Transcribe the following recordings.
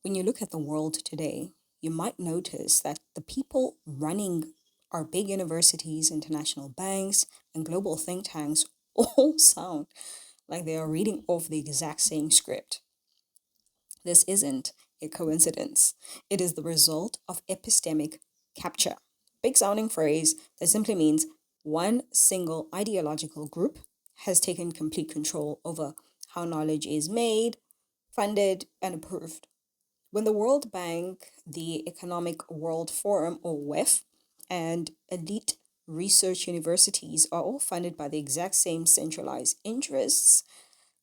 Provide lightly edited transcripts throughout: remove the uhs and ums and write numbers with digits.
When you look at the world today, you might notice that the people running our big universities, international banks, and global think tanks all sound like they are reading off the exact same script. This isn't a coincidence. It is the result of epistemic capture. Big sounding phrase that simply means one single ideological group has taken complete control over how knowledge is made, funded, and approved. When the World Bank, the Economic World Forum, or WEF, and elite research universities are all funded by the exact same centralized interests,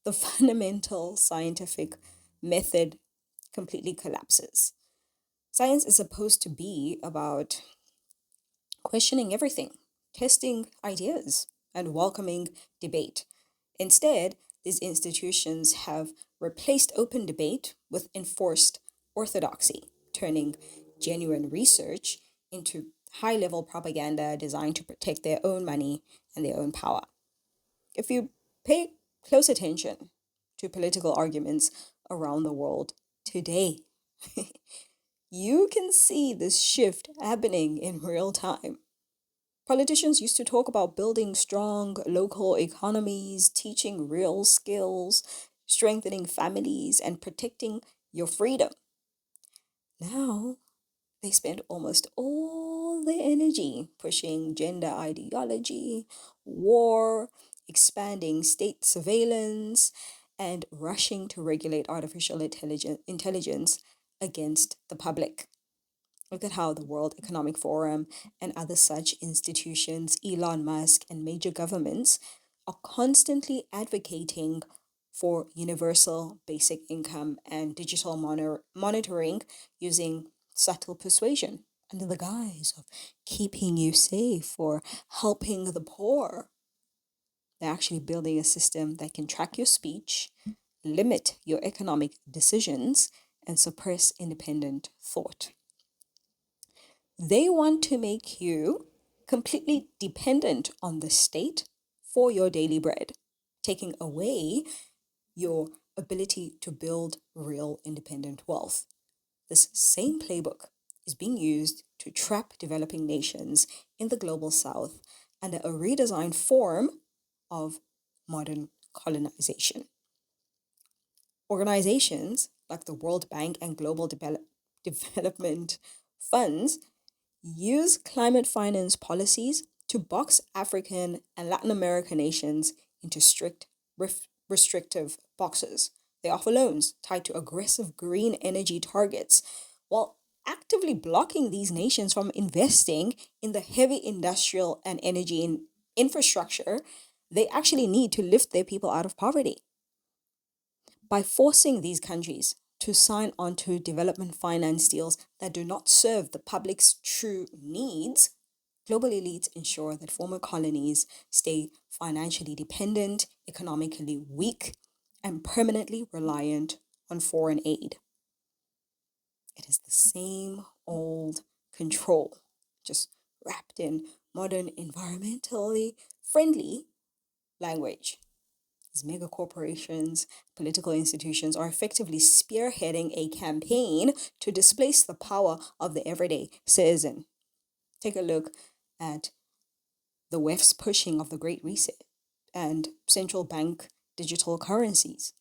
the fundamental scientific method completely collapses. Science is supposed to be about questioning everything, testing ideas, and welcoming debate. Instead, these institutions have replaced open debate with enforced orthodoxy, turning genuine research into high level propaganda designed to protect their own money and their own power. If you pay close attention to political arguments around the world today, you can see this shift happening in real time. Politicians used to talk about building strong local economies, teaching real skills, strengthening families, and protecting your freedom. Now, they spend almost all their energy pushing gender ideology, war, expanding state surveillance, and rushing to regulate artificial intelligence against the public. Look at how the World Economic Forum and other such institutions, Elon Musk, and major governments are constantly advocating for universal basic income and digital monitoring using subtle persuasion under the guise of keeping you safe or helping the poor. They're actually building a system that can track your speech, limit your economic decisions, and suppress independent thought. They want to make you completely dependent on the state for your daily bread, taking away your ability to build real independent wealth. This same playbook is being used to trap developing nations in the global south under a redesigned form of modern colonization. Organizations like the World Bank and Global Development Funds use climate finance policies to box African and Latin American nations into strict, restrictive boxes. They offer loans tied to aggressive green energy targets while actively blocking these nations from investing in the heavy industrial and energy infrastructure they actually need to lift their people out of poverty. By forcing these countries to sign on to development finance deals that do not serve the public's true needs, global elites ensure that former colonies stay financially dependent, economically weak, and permanently reliant on foreign aid. It is the same old control, just wrapped in modern, environmentally friendly language. These mega corporations, political institutions are effectively spearheading a campaign to displace the power of the everyday citizen. Take a look at the WEF's pushing of the Great Reset and central bank digital currencies.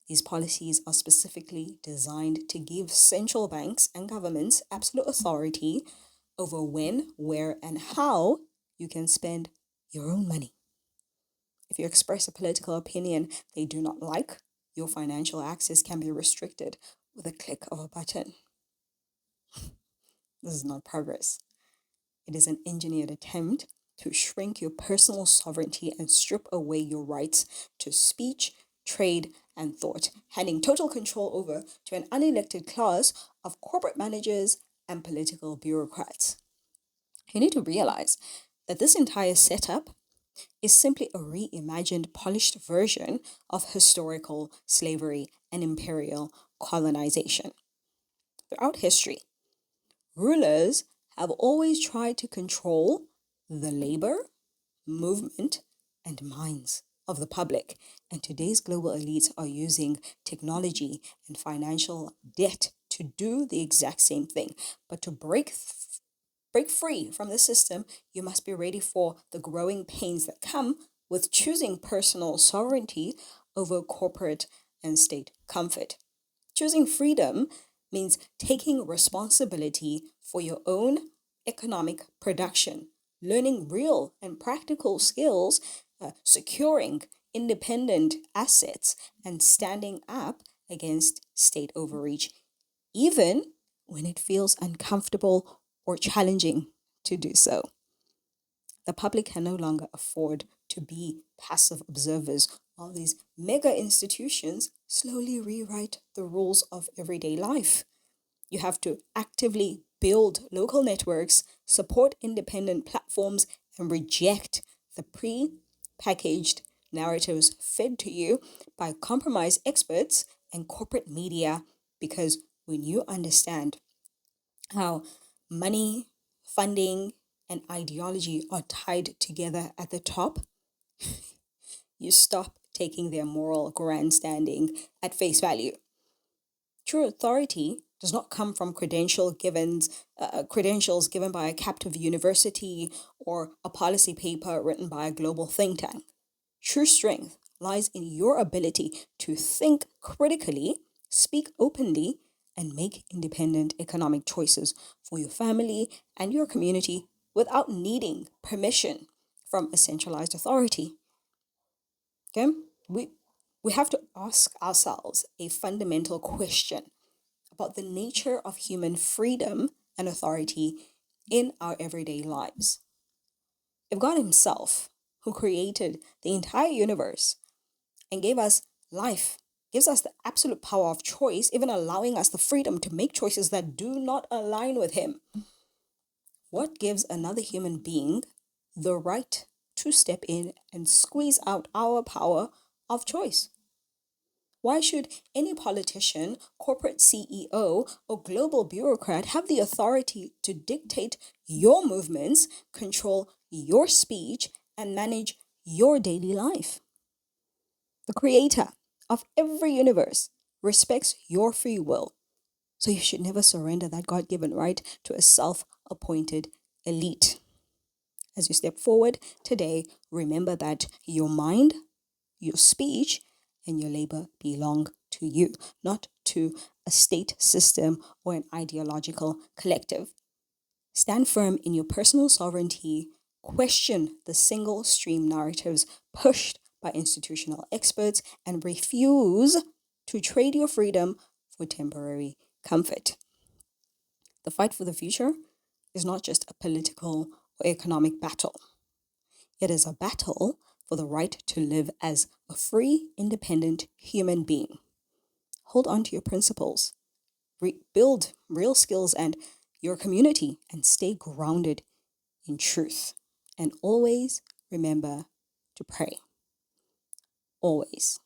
These policies are specifically designed to give central banks and governments absolute authority over when, where, and how you can spend your own money. If you express a political opinion they do not like, your financial access can be restricted with a click of a button. This is not progress. It is an engineered attempt to shrink your personal sovereignty and strip away your rights to speech, trade, and thought, handing total control over to an unelected class of corporate managers and political bureaucrats. You need to realize that this entire setup is simply a reimagined, polished version of historical slavery and imperial colonization. Throughout history, rulers have always tried to control the labor, movement, and minds of the public. And today's global elites are using technology and financial debt to do the exact same thing. But to break free from the system, you must be ready for the growing pains that come with choosing personal sovereignty over corporate and state comfort. Choosing freedom means taking responsibility for your own economic production, learning real and practical skills, securing independent assets, and standing up against state overreach, even when it feels uncomfortable or challenging to do so. The public can no longer afford to be passive observers while these mega institutions slowly rewrite the rules of everyday life. You have to actively build local networks, support independent platforms, and reject the pre-packaged narratives fed to you by compromised experts and corporate media, because when you understand how money, funding, and ideology are tied together at the top, you stop taking their moral grandstanding at face value. True authority does not come from credentials given by a captive university or a policy paper written by a global think tank. True strength lies in your ability to think critically, speak openly, and make independent economic choices for your family and your community without needing permission from a centralized authority. Okay? We we have to ask ourselves a fundamental question about the nature of human freedom and authority in our everyday lives. If God Himself, who created the entire universe and gave us life, gives us the absolute power of choice, even allowing us the freedom to make choices that do not align with Him, what gives another human being the right to step in and squeeze out our power of choice? Why should any politician, corporate CEO, or global bureaucrat have the authority to dictate your movements, control your speech, and manage your daily life? The creator of every universe respects your free will, so you should never surrender that God given right to a self appointed elite. As you step forward today, remember that your mind, your speech, and your labor belong to you, not to a state system or an ideological collective. Stand firm in your personal sovereignty, question the single stream narratives pushed by institutional experts, and refuse to trade your freedom for temporary comfort. The fight for the future is not just a political or economic battle. It is a battle for the right to live as a free, independent human being. Hold on to your principles, build real skills and your community, and stay grounded in truth. And always remember to pray. Always.